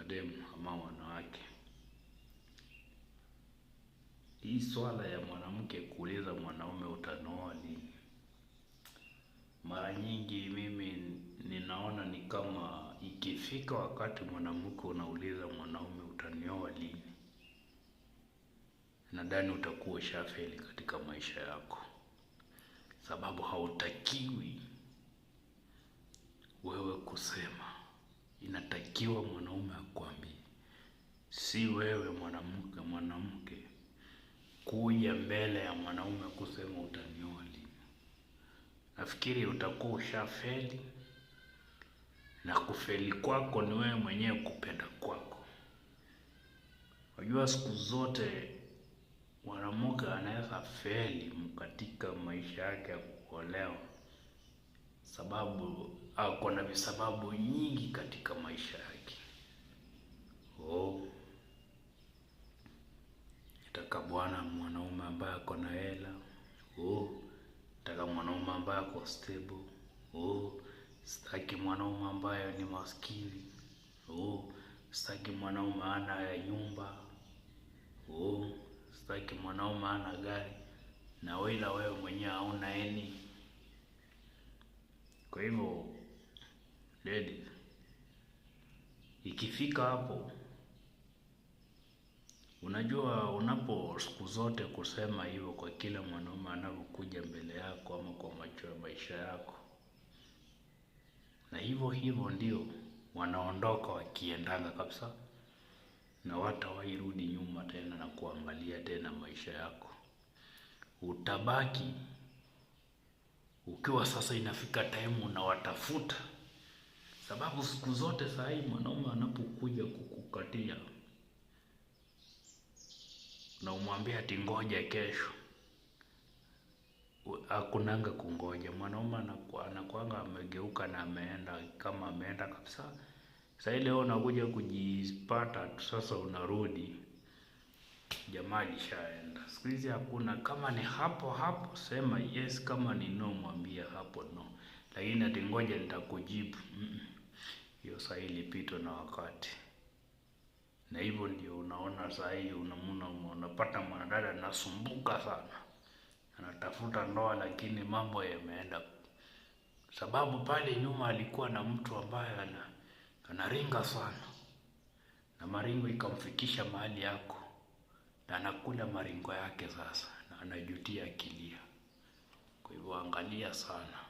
mademu ama wanawake. Hii swala ya mwanamke kuuliza mwanaume utanioa lini, mara nyingi mimi ninaona ni kama ikifika wakati mwanamke unauliza mwanaume utanioa lini, nadhani utakuwa ushafeli katika maisha yako, sababu hautakiwi wewe kusema. Inatakiwa mwanaume akwambie, si wewe mwanamke kuja mbele ya mwanaume kusema utanioa lini. Nafikiri utakuwa ushafeli, na kufeli kwako ni wewe mwenyewe kupenda kwako. Unajua siku zote mwanamke anaweza feli katika maisha yake ya kuolewa, sababu ako na visababu nyingi katika maisha yake. Nataka bwana mwanaume ambaye ako na hela. Nataka mwanaume ambaye ako stable. Sitaki mwanaume ambaye ni maskini. Sitaki mwanaume hana nyumba. Sitaki mwanaume hana gari. Na wewe mwenyewe hauna eni. Kwa hivyo ladies, ikifika hapo, unajua unapo siku zote kusema hivyo kwa kila mwanaume anapokuja mbele yako ama kwa macho ya maisha yako, na hivyo ndio wanaondoka wakiendanga kabisa, na watawairudi nyuma tena na kuangalia tena maisha yako. Utabaki ukiwa sasa inafika time unawatafuta, sababu siku zote saa hii mwanaume anapokuja kukukatia na umwambia ati ngoja kesho, hakunanga kungoja. Mwanaume anakuanga amegeuka na ameenda, kama ameenda kabisa. Sasa leo unakuja kujipata sasa unarudi, jamaa alishaenda. Siku hizi hakuna, kama ni hapo sema yes, kama ni no mwambie hapo no, lakini ati ngoja nitakujibu, hiyo saa ilipitwa na wakati. Na hivyo ndio unaona saa hii unapata mwanadada anasumbuka sana, anatafuta ndoa lakini mambo yameenda, sababu pale nyuma alikuwa na mtu ambaye anaringa sana, na maringo ikamfikisha mahali yako, na anakula maringo yake sasa, na anajutia akilia. Kwa hivyo angalia sana.